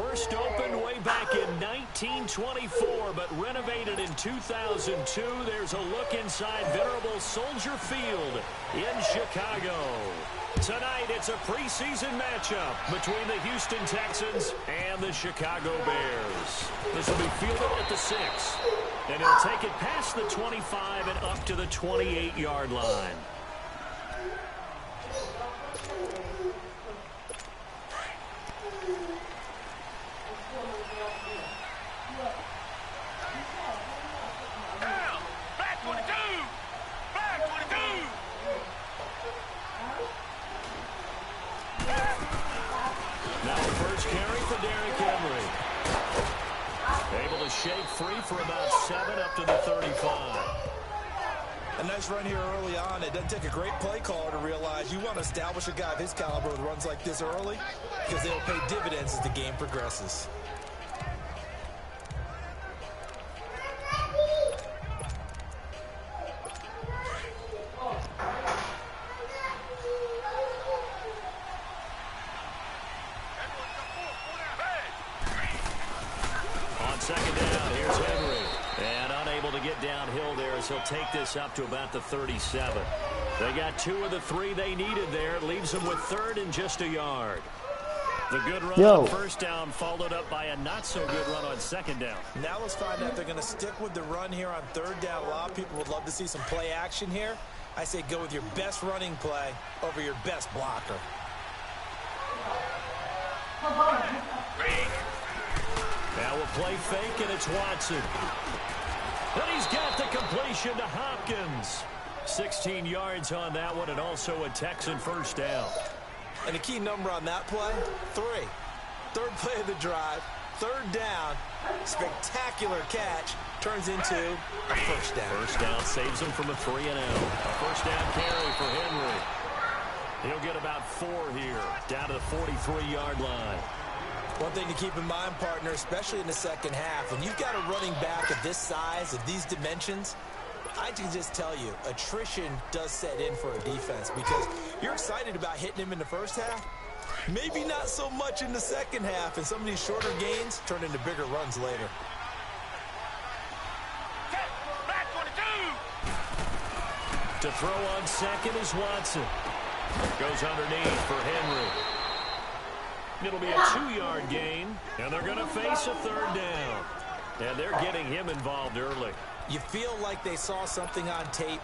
first opened way back in 1924, but renovated in 2002. There's a look inside venerable Soldier Field in Chicago. Tonight, it's a preseason matchup between the Houston Texans and the Chicago Bears. This will be fielded at the 6, and he'll take it past the 25 and up to the 28-yard line. Shake free for about 7 up to the 35. A nice run here early on. It doesn't take a great play caller to realize you want to establish a guy of his caliber with runs like this early because they'll pay dividends as the game progresses. Second down, here's Henry. And unable to get downhill there as he'll take this up to about the 37. They got 2 of the 3 they needed there. It leaves them with 3rd and just a yard. The good run on first down followed up by a not-so-good run on second down. Now let's find out if they're going to stick with the run here on 3rd down. A lot of people would love to see some play action here. I say go with your best running play over your best blocker. Now we'll play fake, and it's Watson. And he's got the completion to Hopkins. 16 yards on that one, and also a Texan first down. And the key number on that play, 3. 3rd play of the drive, 3rd down, spectacular catch, turns into a first down. First down saves him from a 3-and-out. A first down carry for Henry. He'll get about 4 here, down to the 43-yard line. One thing to keep in mind, partner, especially in the second half, when you've got a running back of this size, of these dimensions, I can just tell you, attrition does set in for a defense because you're excited about hitting him in the first half. Maybe not so much in the second half, and some of these shorter gains turn into bigger runs later. To throw on second is Watson. Goes underneath for Henry. It'll be a 2-yard gain, and they're going to face a 3rd down. And they're getting him involved early. You feel like they saw something on tape,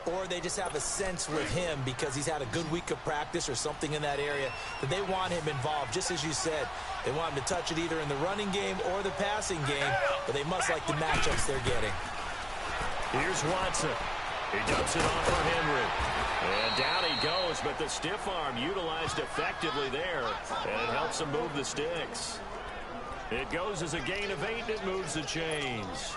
or they just have a sense with him because he's had a good week of practice or something in that area that they want him involved. Just as you said, they want him to touch it either in the running game or the passing game, but they must like the matchups they're getting. Here's Watson. He dumps it off for Henry. And down he goes, but the stiff arm utilized effectively there, and it helps him move the sticks. It goes as a gain of 8, and it moves the chains.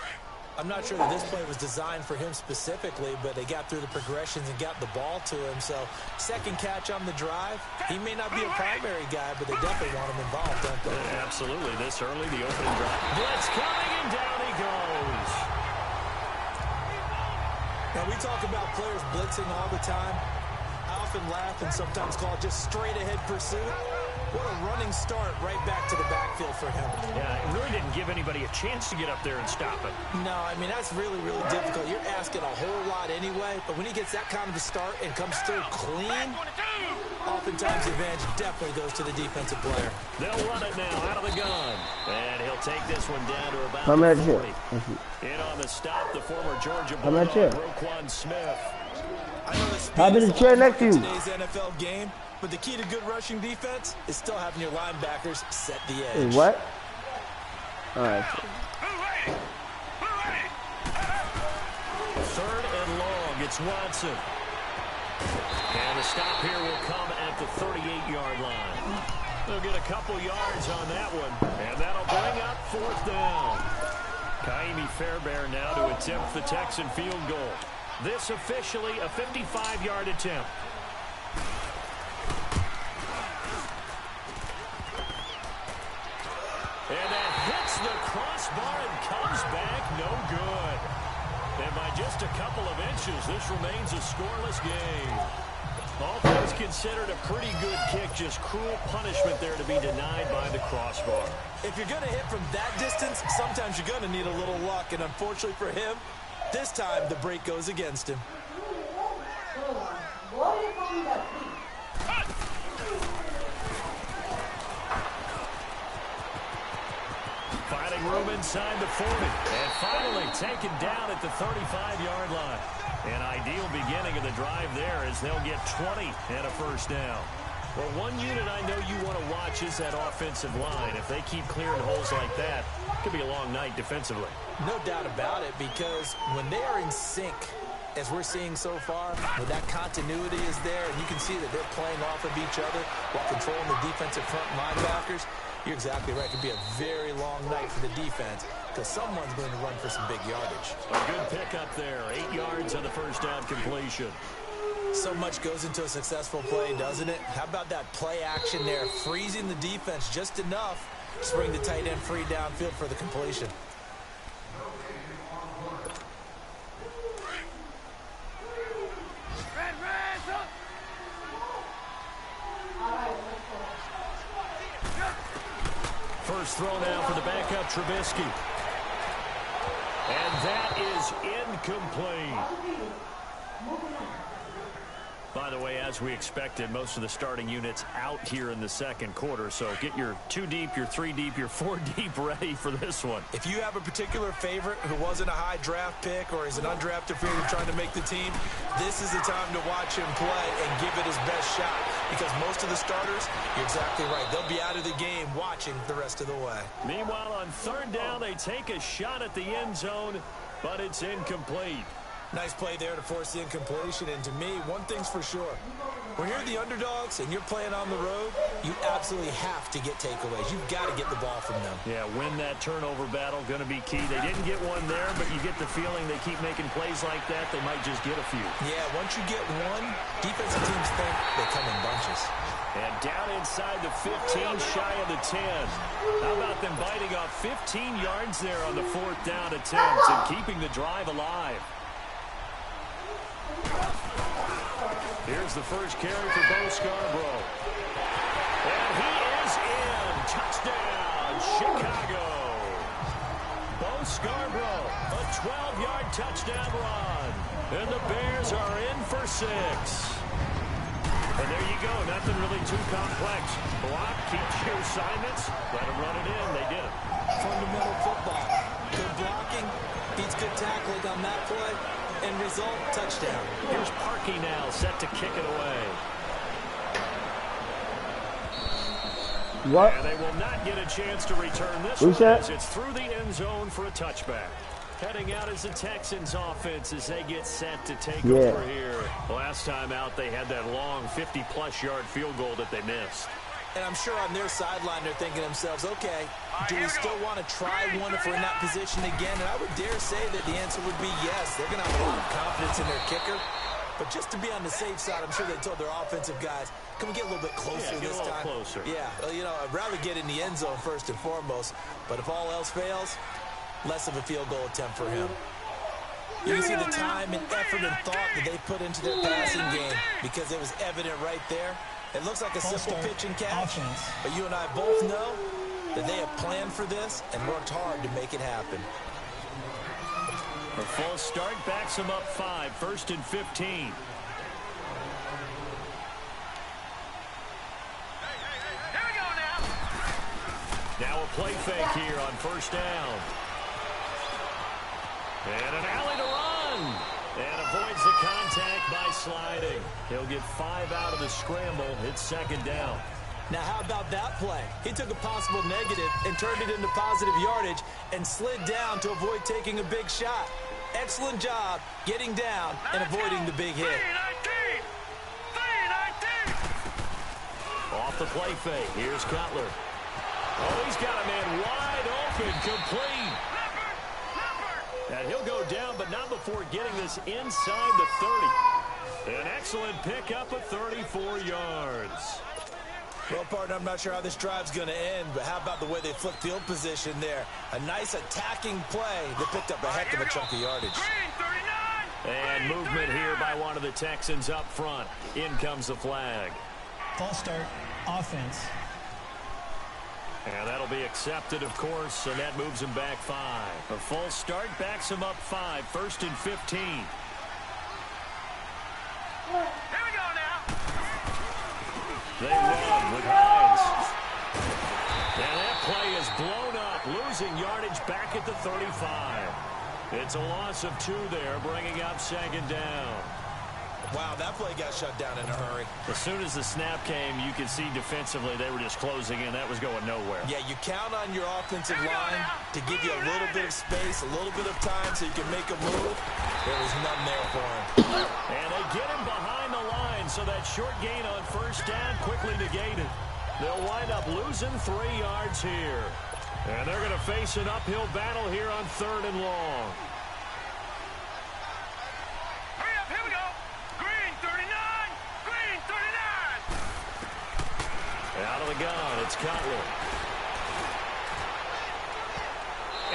I'm not sure that this play was designed for him specifically, but they got through the progressions and got the ball to him. So, second catch on the drive. He may not be a primary guy, but they definitely want him involved, don't they? Absolutely. This early, the opening drive. Blitz coming, and down he goes. Now, we talk about players blitzing all the time. I often laugh and sometimes call it just straight-ahead pursuit. What a running start right back to the backfield for him. Yeah, it really didn't give anybody a chance to get up there and stop it. No, I mean, that's really, really difficult. You're asking a whole lot anyway, but when he gets that kind of a start and comes through clean, oftentimes the advantage definitely goes to the defensive player. They'll run it now out of the gun. And he'll take this one down to about 40. In on the stop, the former Georgia Bulldog, Roquan Smith. I know this I'll be the chair next to you. Today's NFL game, but the key to good rushing defense is still having your linebackers set the edge. Hey, what? All right. 3rd and long. It's Watson. And the stop here will come at the 38-yard line. They'll get a couple yards on that one, and that'll bring up 4th down. Kaimi Fairbairn now to attempt the Texan field goal. This officially a 55-yard attempt. And that hits the crossbar and comes back no good. And by just a couple of inches, this remains a scoreless game. All things considered, a pretty good kick. Just cruel punishment there to be denied by the crossbar. If you're going to hit from that distance, sometimes you're going to need a little luck. And unfortunately for him, this time the break goes against him. Finding room inside the 40. And finally taken down at the 35-yard line. An ideal beginning of the drive there as they'll get 20 and a first down. Well, one unit I know you want to watch is that offensive line. If they keep clearing holes like that, it could be a long night defensively. No doubt about it, because when they are in sync, as we're seeing so far, when that continuity is there, and you can see that they're playing off of each other while controlling the defensive front linebackers, you're exactly right. It could be a very long night for the defense because someone's going to run for some big yardage. A good pickup there. 8 yards on the first down completion. So much goes into a successful play, doesn't it? How about that play action there, freezing the defense just enough to bring the tight end free downfield for the completion. First throw now for the backup, Trubisky. And that is incomplete. By the way, as we expected, most of the starting units out here in the second quarter. So get your 2 deep, your 3 deep, your 4 deep ready for this one. If you have a particular favorite who wasn't a high draft pick or is an undrafted free agent trying to make the team, this is the time to watch him play and give it his best shot. Because most of the starters, you're exactly right, they'll be out of the game watching the rest of the way. Meanwhile, on third down, they take a shot at the end zone, but it's incomplete. Nice play there to force the incompletion. And to me, one thing's for sure. When you're the underdogs and you're playing on the road, you absolutely have to get takeaways. You've got to get the ball from them. Yeah, win that turnover battle, going to be key. They didn't get one there, but you get the feeling they keep making plays like that, they might just get a few. Yeah, once you get one, defensive teams think they come in bunches. And down inside the 15, shy of the 10. How about them biting off 15 yards there on the fourth down attempt and keeping the drive alive? Here's the first carry for Bo Scarborough. And he is in. Touchdown, Chicago. Bo Scarborough, a 12-yard touchdown run. And the Bears are in for 6. And there you go. Nothing really too complex. Block, keeps your assignments. Let them run it in. They did it. Fundamental football. Good blocking beats good tackling on that play. And result, touchdown. Here's Parkey now, set to kick it away. What? And they will not get a chance to return this one as it's through the end zone for a touchback. Heading out is the Texans offense as they get set to take over here. Last time out, they had that long 50-plus yard field goal that they missed. And I'm sure on their sideline they're thinking to themselves, okay, do we still want to try one if we're in that position again? And I would dare say that the answer would be yes. They're going to have a lot of confidence in their kicker. But just to be on the safe side, I'm sure they told their offensive guys, can we get a little bit closer this time? Closer. Yeah, well, you know, I'd rather get in the end zone first and foremost. But if all else fails, less of a field goal attempt for him. You can see the time and effort and thought that they put into their passing game because it was evident right there. It looks like a simple pitch and catch, but you and I both know that they have planned for this and worked hard to make it happen. A false start backs them up 5, 1st and 15. Now a play fake here on first down. And an alley to run. And avoids the contact by sliding. He'll get 5 out of the scramble. It's second down. Now, how about that play? He took a possible negative and turned it into positive yardage and slid down to avoid taking a big shot. Excellent job getting down and avoiding the big hit. Off the play fake. Here's Cutler. Oh, he's got a man wide open, complete. And he'll go down, but not before getting this inside the 30. An excellent pickup of 34 yards. Well, partner, I'm not sure how this drive's going to end, but how about the way they flipped field position there? A nice attacking play that picked up a heck of a chunk of yardage. And movement here by one of the Texans up front. In comes the flag. False start, offense. And that'll be accepted, of course, and that moves him back 5. A false start backs him up 5, 1st and 15. Here we go now. They run with Hines. And that play is blown up, losing yardage back at the 35. It's a loss of 2 there, bringing up 2nd down. Wow, that play got shut down in a hurry. As soon as the snap came, you could see defensively they were just closing in. That was going nowhere. Yeah, you count on your offensive line to give you a little bit of space, a little bit of time so you can make a move. There was none there for him. And they get him behind the line, so that short gain on 1st down quickly negated. They'll wind up losing 3 yards here. And they're going to face an uphill battle here on 3rd and long. Hurry up, here we go. Green 39, green 39. Out of the gun, it's Cutler.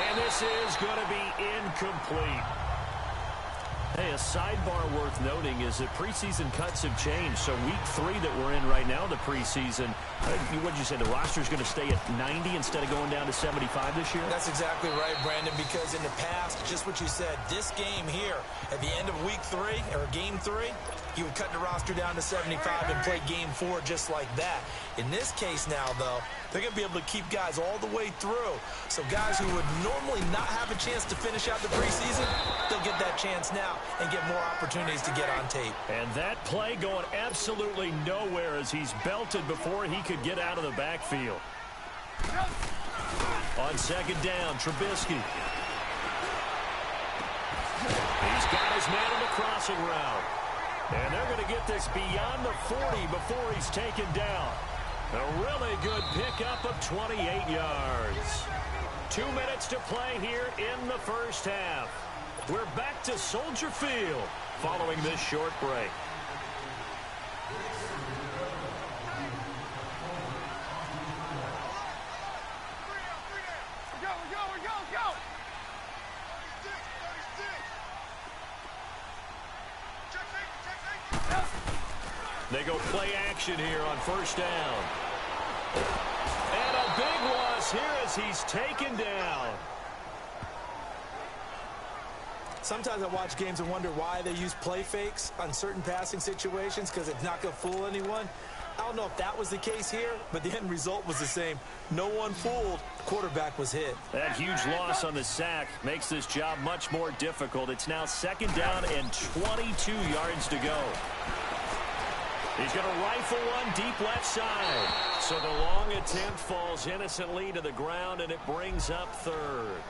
And this is going to be incomplete. Hey, a sidebar worth noting is that preseason cuts have changed. So week 3 that we're in right now, the preseason, what did you say, the roster's going to stay at 90 instead of going down to 75 this year? That's exactly right, Brandon, because in the past, just what you said, this game here, at the end of week 3, or game 3, you would cut the roster down to 75 and play game 4 just like that. In this case now, though, they're going to be able to keep guys all the way through. So guys who would normally not have a chance to finish out the preseason, they'll get that chance now and get more opportunities to get on tape. And that play going absolutely nowhere as he's belted before he could get out of the backfield. On 2nd down, Trubisky. He's got his man on the crossing route. And they're going to get this beyond the 40 before he's taken down. A really good pickup of 28 yards. 2 minutes to play here in the 1st half. We're back to Soldier Field following this short break. Go. They go play action here on 1st down. And a big loss here as he's taken down. Sometimes I watch games and wonder why they use play fakes on certain passing situations because it's not going to fool anyone. I don't know if that was the case here, but the end result was the same. No one fooled. The quarterback was hit. That huge loss on the sack makes this job much more difficult. It's now 2nd down and 22 yards to go. He's going to rifle one deep left side. So the long attempt falls innocently to the ground, and it brings up 3rd.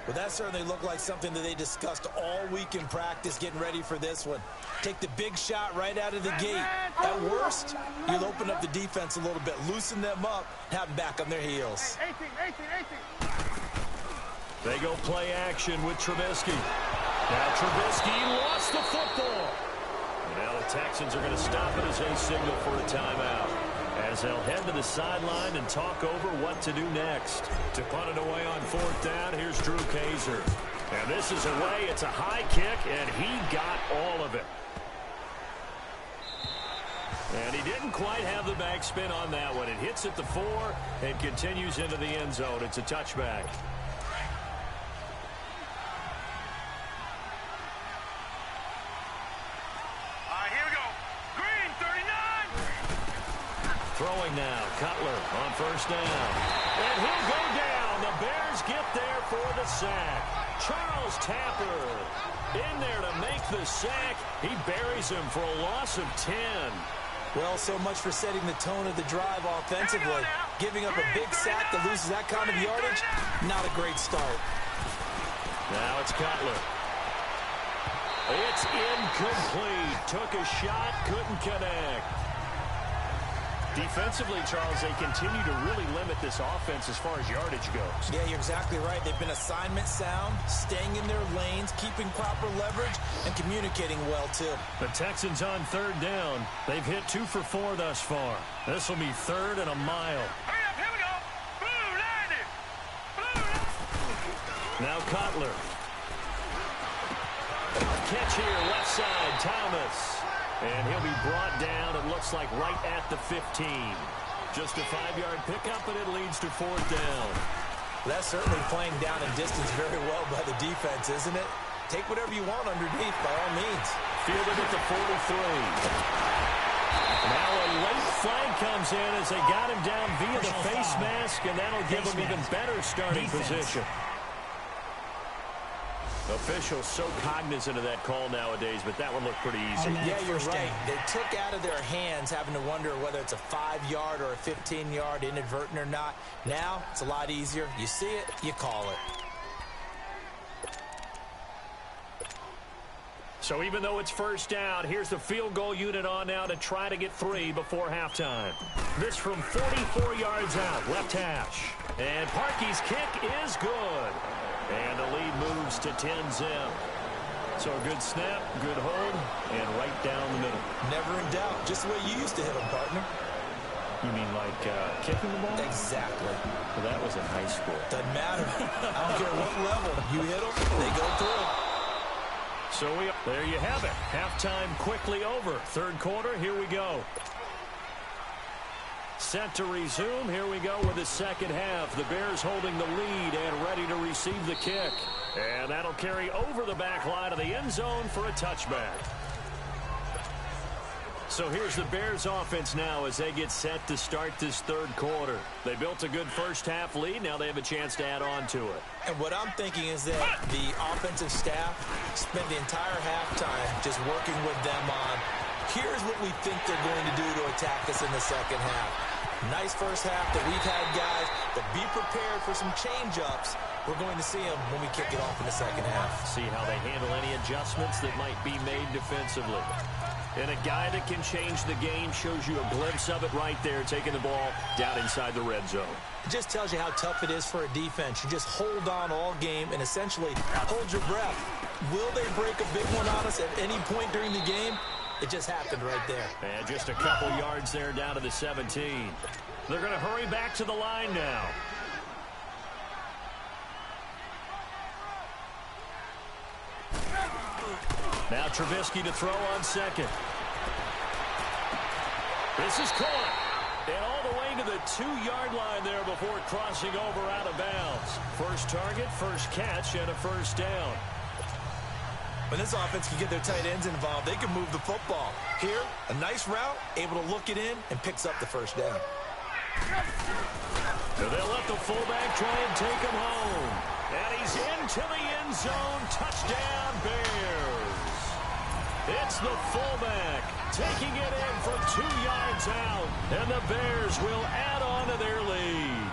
Well, that certainly looked like something that they discussed all week in practice getting ready for this one. Take the big shot right out of the gate. At worst, you'll open up the defense a little bit, loosen them up, have them back on their heels. 18. They go play action with Trubisky. Now Trubisky lost the football. Now the Texans are going to stop it as they signal for a timeout, as they'll head to the sideline and talk over what to do next. To punt it away on 4th down, here's Drew Kaiser. And this is away. It's a high kick, and he got all of it. And he didn't quite have the backspin on that one. It hits at the 4 and continues into the end zone. It's a touchback. Throwing now, Cutler on 1st down. And he'll go down. The Bears get there for the sack. Charles Tapper in there to make the sack. He buries him for a loss of 10. Well, so much for setting the tone of the drive offensively. Giving up a big sack that loses that kind of yardage, not a great start. Now it's Cutler. It's incomplete. Took a shot, couldn't connect. Defensively, Charles, they continue to really limit this offense as far as yardage goes. Yeah, you're exactly right. They've been assignment sound, staying in their lanes, keeping proper leverage, and communicating well, too. The Texans on 3rd down. They've hit 2 for 4 thus far. This will be 3rd and a mile. Hurry up, here we go. Blue 90. Now Cutler. catch here, left side, Thomas. And he'll be brought down, it looks like, right at the 15. Just a 5-yard pickup, and it leads to 4th down. That's certainly playing down in distance very well by the defense, isn't it? Take whatever you want underneath, by all means. Fielded at the 43. Now a late flag comes in as they got him down via the face mask, and that'll give him even better starting position. Officials so cognizant of that call nowadays, but that one looked pretty easy. Yeah, you're right. They took out of their hands having to wonder whether it's a 5-yard or a 15-yard inadvertent or not. Now, it's a lot easier. You see it, you call it. So even though it's first down, here's the field goal unit on now to try to get 3 before halftime. This from 44 yards out, left hash. And Parkey's kick is good. And the lead moves to 10-zip. So a good snap, good hold, and right down the middle. Never in doubt. Just the way you used to hit them, partner. You mean like kicking the ball? Exactly. Well, that was in high school. Doesn't matter. I don't care what level. You hit them, they go through. So there you have it. Halftime quickly over. Third quarter, here we go. Set to resume. Here we go with the second half. The Bears holding the lead and ready to receive the kick. And that'll carry over the back line of the end zone for a touchback. So here's the Bears offense now as they get set to start this third quarter. They built a good first half lead. Now they have a chance to add on to it. And what I'm thinking is that the offensive staff spent the entire halftime just working with them on, here's what we think they're going to do to attack us in the second half. Nice first half that we've had, guys, but be prepared for some change-ups. We're going to see them when we kick it off in the second half. See how they handle any adjustments that might be made defensively. And a guy that can change the game shows you a glimpse of it right there, taking the ball down inside the red zone. It just tells you how tough it is for a defense. You just hold on all game and essentially hold your breath. Will they break a big one on us at any point during the game? It just happened right there. And just a couple yards there down to the 17. They're going to hurry back to the line now. Now Trubisky to throw on second. This is caught. And all the way to the 2-yard line there before crossing over out of bounds. First target, first catch, and a first down. When this offense can get their tight ends involved, they can move the football. Here, a nice route, able to look it in, and picks up the first down. So they'll let the fullback try and take him home. And he's into the end zone. Touchdown, Bears. It's the fullback taking it in from 2 yards out. And the Bears will add on to their lead.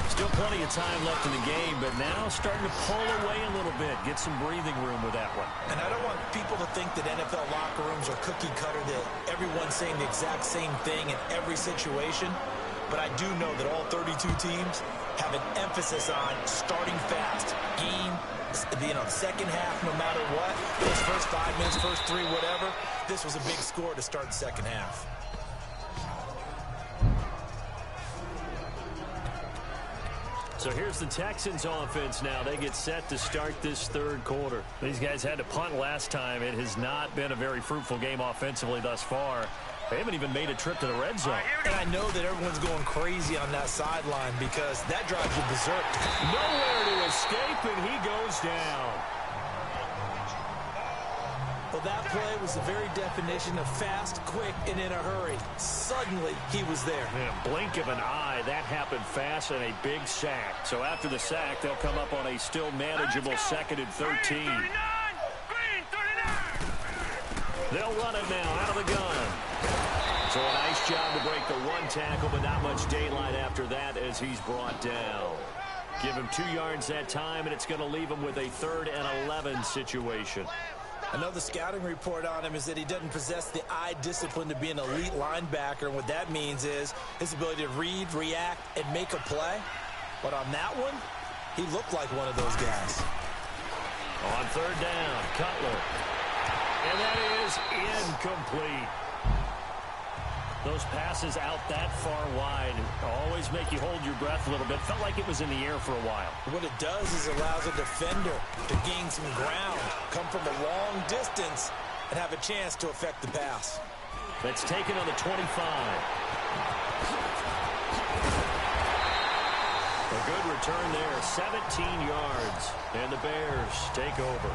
Still plenty of time left in the game, but now starting to pull away a little bit. Get some breathing room with that one. And I don't want people to think that NFL locker rooms are cookie cutter, that everyone's saying the exact same thing in every situation. But I do know that all 32 teams have an emphasis on starting fast. Game, second half, no matter what. Those first 5 minutes, first 3, whatever. This was a big score to start the second half. So here's the Texans offense now. They get set to start this third quarter. These guys had to punt last time. It has not been a very fruitful game offensively thus far. They haven't even made a trip to the red zone. And I know that everyone's going crazy on that sideline because that drives you berserk. Nowhere to escape, and he goes down. Well, that play was the very definition of fast, quick, and in a hurry. Suddenly, he was there. In a blink of an eye, that happened fast and a big sack. So after the sack, they'll come up on a still manageable 2nd and 13. Green 39. They'll run it now out of the gun. So a nice job to break the 1 tackle, but not much daylight after that as he's brought down. Give him 2 yards that time, and it's going to leave him with a 3rd and 11 situation. I know the scouting report on him is that he doesn't possess the eye discipline to be an elite linebacker, and what that means is his ability to read, react, and make a play. But on that one, he looked like one of those guys. On 3rd down, Cutler. And that is incomplete. Those passes out that far wide always make you hold your breath a little bit. Felt like it was in the air for a while. What it does is allows a defender to gain some ground, come from a long distance, and have a chance to affect the pass. That's taken on the 25. A good return there, 17 yards, and the Bears take over.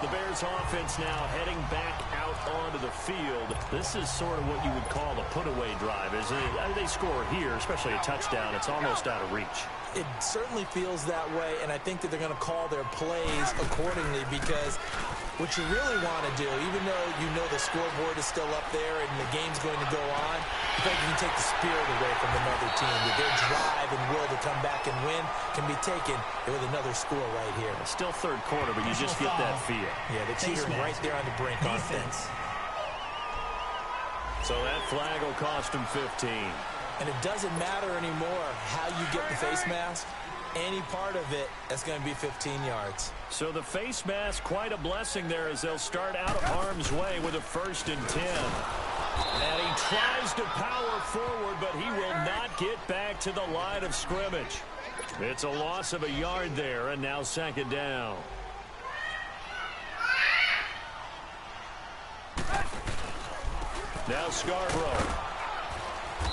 The Bears offense now heading back out onto the field. This is sort of what you would call a put-away drive, isn't it? I mean, they score here, especially a touchdown. It's almost out of reach. It certainly feels that way, and I think that they're going to call their plays accordingly because what you really want to do, even though you know the scoreboard is still up there and the game's going to go on, I think you can take the spirit away from another team. That their drive and will to come back and win can be taken with another score right here. It's still third quarter, but you just get that feel. Yeah, the teetering right there on the brink on offense. So that flag will cost them 15. And it doesn't matter anymore how you get the face mask. Any part of it, that's going to be 15 yards. So the face mask, quite a blessing there as they'll start out of harm's way with a 1st and 10. And he tries to power forward, but he will not get back to the line of scrimmage. It's a loss of a yard there, and now 2nd down. Now Scarborough.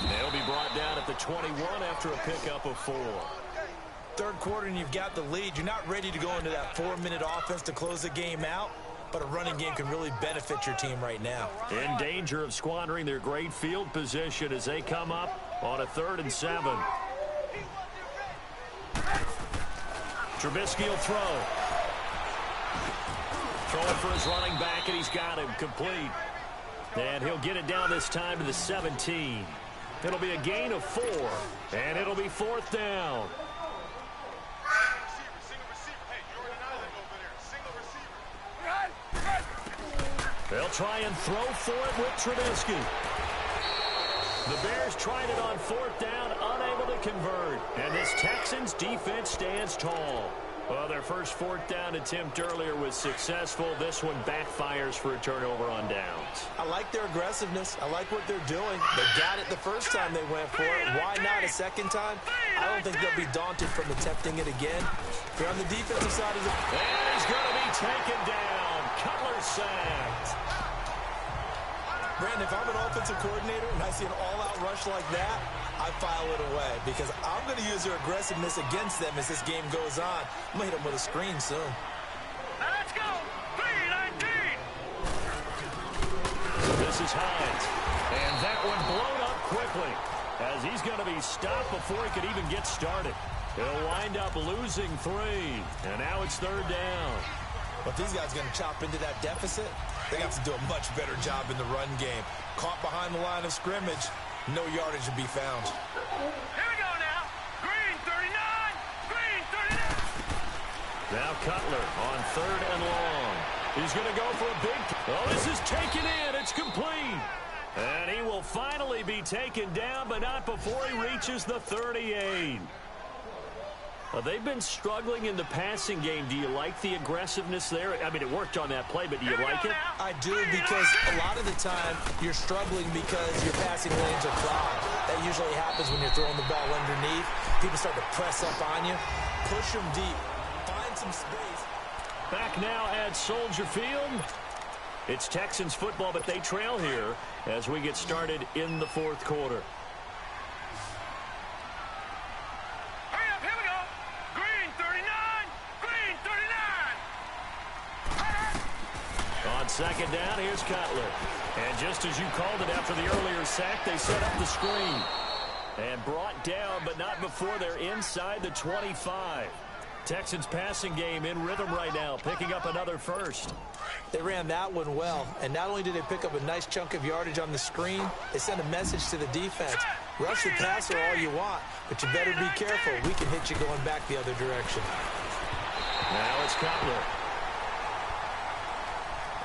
They'll be brought down at the 21 after a pickup of 4. Third quarter and you've got the lead. You're not ready to go into that 4-minute offense to close the game out, but a running game can really benefit your team right now. In danger of squandering their great field position as they come up on a 3rd and 7. Trubisky will throw. Throwing for his running back, and he's got him complete. And he'll get it down this time to the 17. It'll be a gain of 4, and it'll be 4th down. They'll try and throw for it with Trubisky. The Bears tried it on 4th down, unable to convert. And this Texans defense stands tall. Well, their first 4th down attempt earlier was successful. This one backfires for a turnover on downs. I like their aggressiveness. I like what they're doing. They got it the first time they went for it. Why not a second time? I don't think they'll be daunted from attempting it again. They're on the defensive side of the... And he's going to be taken down. Cutler sacked. Brandon, if I'm an offensive coordinator and I see an all-out rush like that, I file it away because I'm going to use their aggressiveness against them as this game goes on. I'm going to hit them with a screen soon. Let's go! 3-19! This is Hines. And that one blown up quickly as he's going to be stopped before he could even get started. He'll wind up losing 3. And now it's 3rd down. But these guys are going to chop into that deficit. They have to do a much better job in the run game. Caught behind the line of scrimmage, no yardage to be found. Here we go now. Green 39. Green 39. Now Cutler on 3rd and long. He's going to go for a big... Oh, this is taken in. It's complete. And he will finally be taken down, but not before he reaches the 38. They've been struggling in the passing game. Do you like the aggressiveness there? I mean, it worked on that play, but do you like it? I do, because a lot of the time you're struggling because your passing lanes are clogged. That usually happens when you're throwing the ball underneath. People start to press up on you. Push them deep. Find some space. Back now at Soldier Field. It's Texans football, but they trail here as we get started in the 4th quarter. On 2nd down, here's Cutler. And just as you called it after the earlier sack, they set up the screen. And brought down, but not before they're inside the 25. Texans passing game in rhythm right now, picking up another 1st. They ran that one well, and not only did they pick up a nice chunk of yardage on the screen, they sent a message to the defense. Rush the passer all you want, but you better be careful. We can hit you going back the other direction. Now it's Cutler.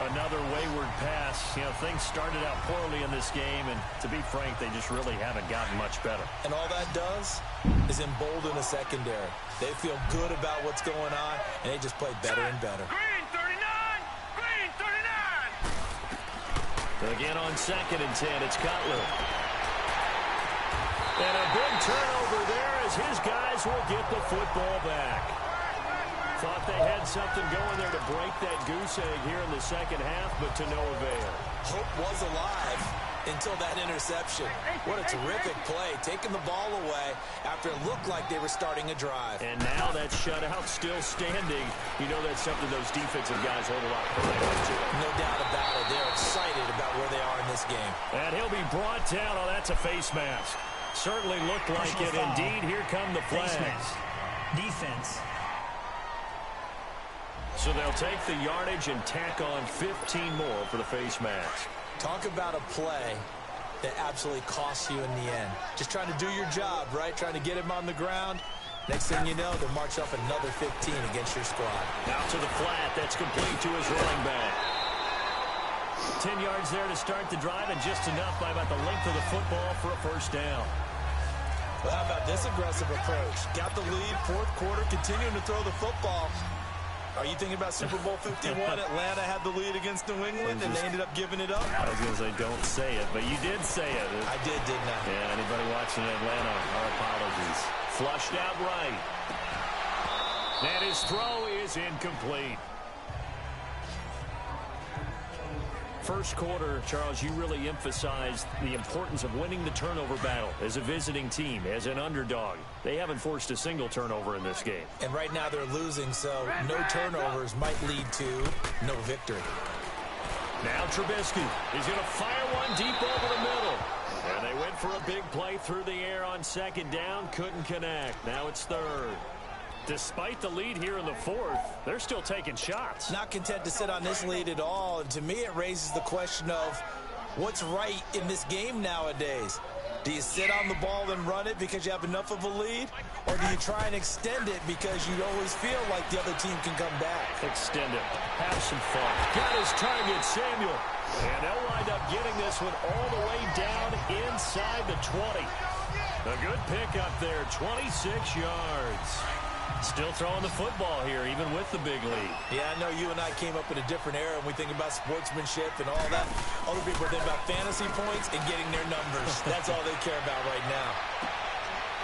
Another wayward pass. You know, things started out poorly in this game, and to be frank, they just really haven't gotten much better. And all that does is embolden the secondary. They feel good about what's going on, and they just play better and better. Green 39! Green 39! Again on 2nd and 10, it's Cutler. And a big turnover there as his guys will get the football back. Thought they had something going there to break that goose egg here in the second half, but to no avail. Hope was alive until that interception. What a terrific play, taking the ball away after it looked like they were starting a drive. And now that shutout still standing. You know that's something those defensive guys hold a lot of pride into. No doubt about it. They're excited about where they are in this game. And he'll be brought down. Oh, that's a face mask. Certainly looked like it. Indeed, here come the flags. Defense. So they'll take the yardage and tack on 15 more for the face mask. Talk about a play that absolutely costs you in the end. Just trying to do your job, right? Trying to get him on the ground. Next thing you know, they'll march up another 15 against your squad. Out to the flat. That's complete to his running back. 10 yards there to start the drive, and just enough by about the length of the football for a first down. Well, how about this aggressive approach? Got the lead, fourth quarter, continuing to throw the football. Are you thinking about Super Bowl 51? Atlanta had the lead against New England, and they ended up giving it up? I was going to say, don't say it, but you did say it. I did, didn't I? Yeah, anybody watching Atlanta, our apologies. Flushed out right. And his throw is incomplete. First quarter, Charles, you really emphasized the importance of winning the turnover battle as a visiting team, as an underdog. They haven't forced a single turnover in this game. And right now they're losing, so no turnovers might lead to no victory. Now Trubisky is going to fire one deep over the middle. And they went for a big play through the air on second down, couldn't connect. Now it's third. Despite the lead here in the fourth, they're still taking shots. Not content to sit on this lead at all. And to me, it raises the question of what's right in this game nowadays. Do you sit on the ball and run it because you have enough of a lead? Or do you try and extend it because you always feel like the other team can come back? Extend it. Have some fun. Got his target, Samuel. And they'll wind up getting this one all the way down inside the 20. A good pickup there, 26 yards. Still throwing the football here, even with the big lead. Yeah, I know you and I came up in a different era, and we think about sportsmanship and all that. Other people think about fantasy points and getting their numbers. That's all they care about right now.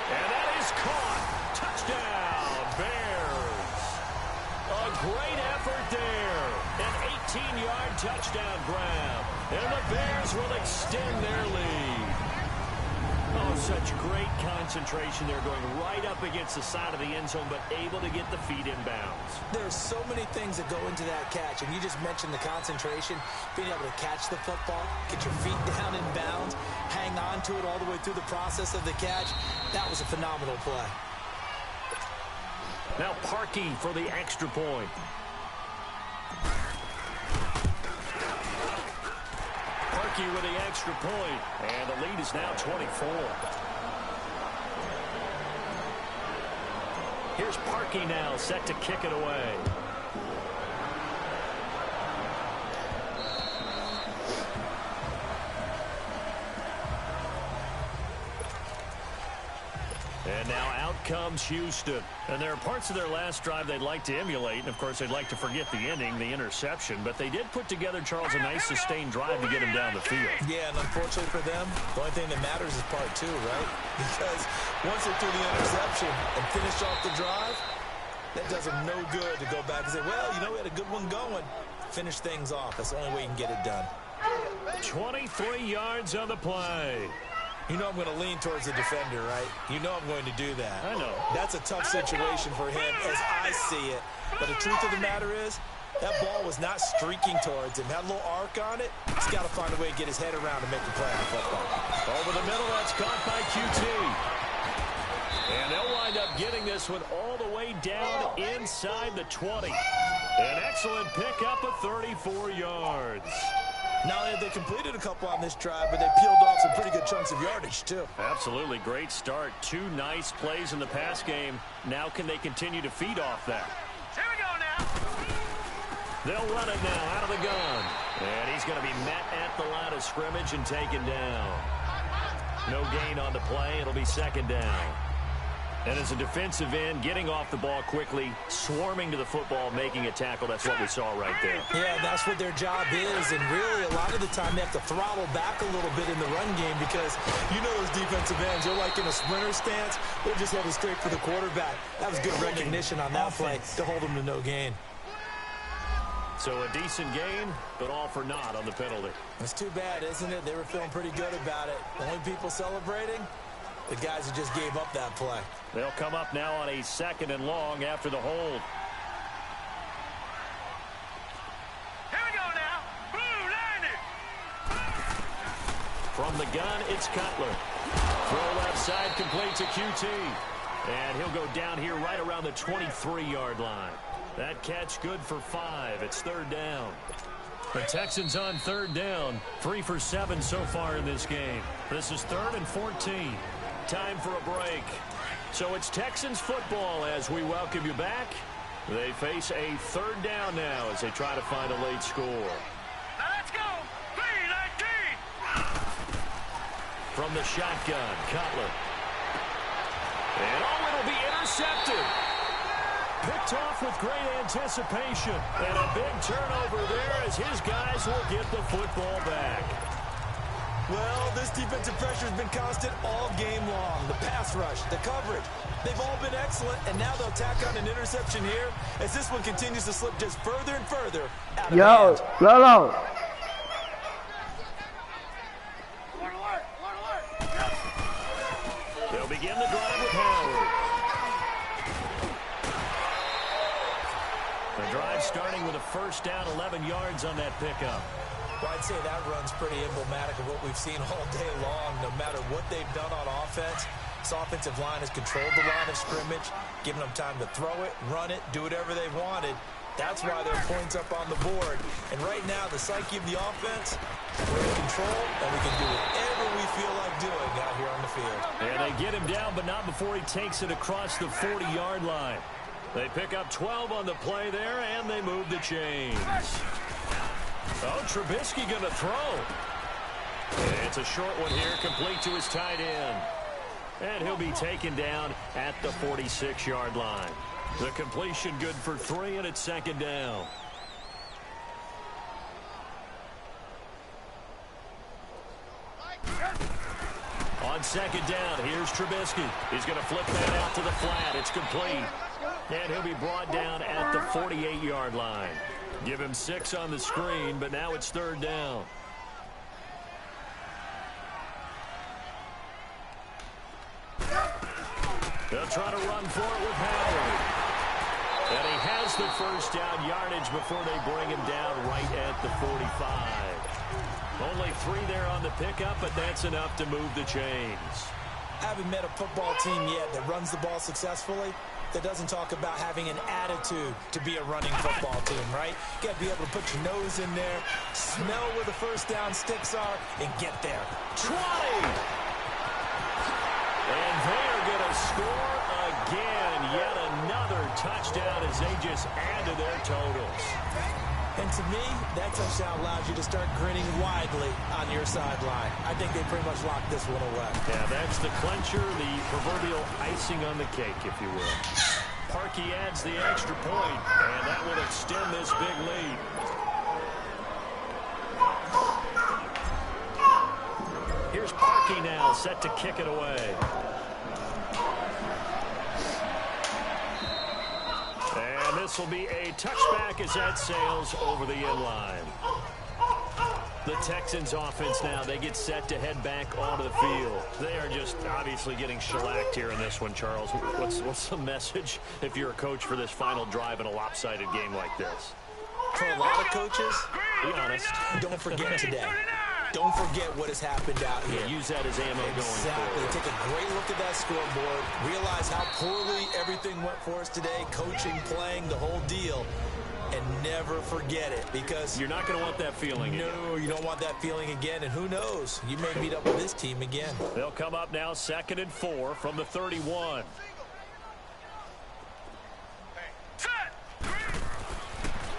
And that is caught. Touchdown, Bears. A great effort there. An 18-yard touchdown grab. And the Bears will extend their lead. Oh, such great concentration there, going right up against the side of the end zone, but able to get the feet in bounds. There's so many things that go into that catch, and you just mentioned the concentration, being able to catch the football, get your feet down in bounds, hang on to it all the way through the process of the catch. That was a phenomenal play. Now Parkey for the extra point. Parkey with the extra point, and the lead is now 24. Here's Parkey now, set to kick it away. And now out comes Houston. And there are parts of their last drive they'd like to emulate. And, of course, they'd like to forget the ending, the interception. But they did put together, Charles, a nice sustained drive to get him down the field. Yeah, and unfortunately for them, the only thing that matters is part two, right? Because once they threw the interception and finished off the drive, that does them no good to go back and say, well, you know, we had a good one going. Finish things off. That's the only way you can get it done. 23 yards on the play. You know I'm going to lean towards the defender, right? You know I'm going to do that. I know. That's a tough situation for him as I see it. But the truth of the matter is, that ball was not streaking towards him. Had a little arc on it. He's got to find a way to get his head around and make the play on the football. Over the middle, that's caught by QT. And they'll wind up getting this one all the way down inside the 20. An excellent pickup of 34 yards. Not only have they completed a couple on this drive, but they peeled off some pretty good chunks of yardage, too. Absolutely. Great start. Two nice plays in the pass game. Now can they continue to feed off that? Here we go now. They'll run it now out of the gun. And he's going to be met at the line of scrimmage and taken down. No gain on the play. It'll be second down. And as a defensive end, getting off the ball quickly, swarming to the football, making a tackle, that's what we saw right there. Yeah, that's what their job is, and really a lot of the time they have to throttle back a little bit in the run game because you know those defensive ends, they're like in a sprinter stance. They're just headed straight for the quarterback. That was good recognition on that play to hold them to no gain. So a decent gain, but all for naught on the penalty. It's too bad, isn't it? They were feeling pretty good about it. Only people celebrating, the guys who just gave up that play. They'll come up now on a 2nd and long after the hold. Here we go now. Blue 90. From the gun, it's Cutler. Throw left side, completes a QT. And he'll go down here right around the 23-yard line. That catch good for 5. It's 3rd down. The Texans on 3rd down. 3 for 7 so far in this game. This is 3rd and 14. Time for a break. So it's Texans football as we welcome you back. They face a 3rd down now as they try to find a late score. Now let's go. 3-19. From the shotgun, Cutler. And it'll be intercepted. Picked off with great anticipation. And a big turnover there as his guys will get the football back. Well, this defensive pressure has been constant all game long. The pass rush, the coverage, they've all been excellent, and now they'll tack on an interception here as this one continues to slip just further and further out of hand. Lolo. They'll begin the drive with Howard. The drive starting with a 1st down, 11 yards on that pickup. Well, I'd say that run's pretty emblematic of what we've seen all day long. No matter what they've done on offense, this offensive line has controlled the line of scrimmage, given them time to throw it, run it, do whatever they wanted. That's why there are points up on the board. And right now, the psyche of the offense, we're in control, and we can do whatever we feel like doing out here on the field. And they get him down, but not before he takes it across the 40-yard line. They pick up 12 on the play there, and they move the chains. Oh, Trubisky going to throw. It's a short one here, complete to his tight end. And he'll be taken down at the 46-yard line. The completion good for 3, and it's 2nd down. On 2nd down, here's Trubisky. He's going to flip that out to the flat. It's complete. And he'll be brought down at the 48-yard line. Give him 6 on the screen, but now it's 3rd down. They'll try to run for it with Howard. And he has the 1st down yardage before they bring him down right at the 45. Only 3 there on the pickup, but that's enough to move the chains. I haven't met a football team yet that runs the ball successfully that doesn't talk about having an attitude to be a running football team, right? You got to be able to put your nose in there, smell where the 1st down sticks are, and get there. 20! And they are going to score again. Yet another touchdown as they just add to their totals. And to me, that touchdown allows you to start grinning widely on your sideline. I think they pretty much locked this one away. Yeah, that's the clincher, the proverbial icing on the cake, if you will. Parkey adds the extra point, and that will extend this big lead. Here's Parkey now, set to kick it away. And this will be a touchback as that sails over the end line. The Texans offense now, they get set to head back onto the field. They are just obviously getting shellacked here in this one, Charles. What's the message if you're a coach for this final drive in a lopsided game like this? For a lot of coaches, be honest, don't forget today. Don't forget what has happened out here. Yeah, use that as ammo going forward. Take a great look at that scoreboard. Realize how poorly everything went for us today. Coaching, playing, the whole deal. And never forget it, because you're not going to want that feeling again. No, you don't want that feeling again. And who knows? You may meet up with this team again. They'll come up now 2nd and 4 from the 31.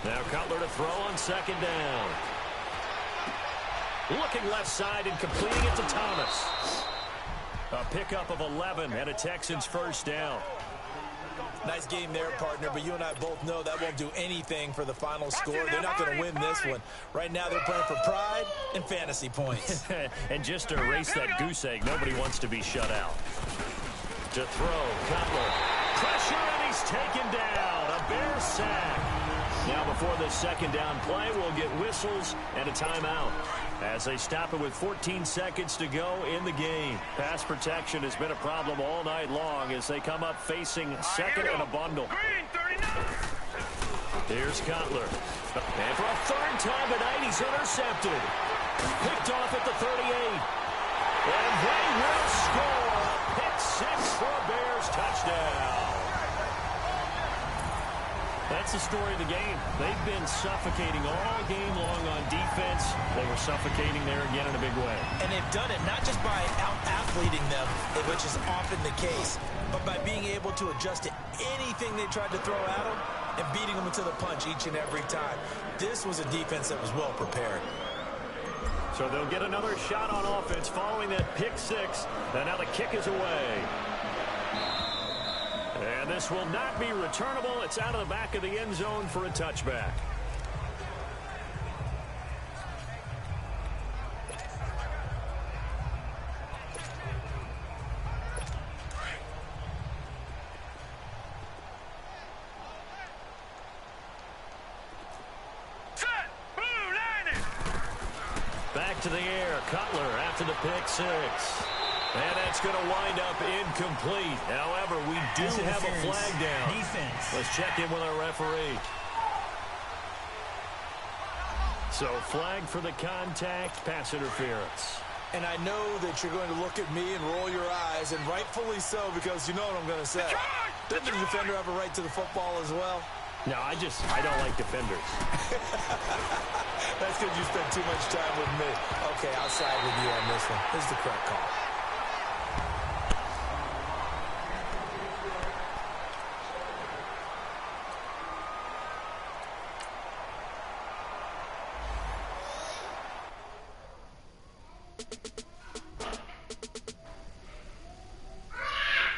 Now Cutler to throw on 2nd down. Looking left side and completing it to Thomas. A pickup of 11 and a Texans first down. Nice game there, partner, but you and I both know that won't do anything for the final score. They're not going to win this one. Right now they're playing for pride and fantasy points. And just to erase that goose egg, nobody wants to be shut out. To throw, Cutler. Pressure, and he's taken down. A Bear sack. Now before the second down play, we'll get whistles and a timeout as they stop it with 14 seconds to go in the game. Pass protection has been a problem all night long as they come up facing second and a bundle. Here's Cutler. And for a third time tonight, he's intercepted. Picked off at the 38. And they will score. Pick six for a Bears touchdown. That's the story of the game. They've been suffocating all game long on defense. They were suffocating there again in a big way. And they've done it not just by out-athleting them, which is often the case, but by being able to adjust to anything they tried to throw at them and beating them to the punch each and every time. This was a defense that was well prepared. So they'll get another shot on offense following that pick six. And now the kick is away. And this will not be returnable. It's out of the back of the end zone for a touchback. Back to the air. Cutler after the pick six. And that's going to wind up incomplete. However, we do have a flag down. Defense. Let's check in with our referee. So flag for the contact, pass interference. And I know that you're going to look at me and roll your eyes, and rightfully so, because you know what I'm going to say. Doesn't the defender have a right to the football as well? No, I don't like defenders. That's because you spent too much time with me. Okay, I'll side with you on this one. This is the correct call.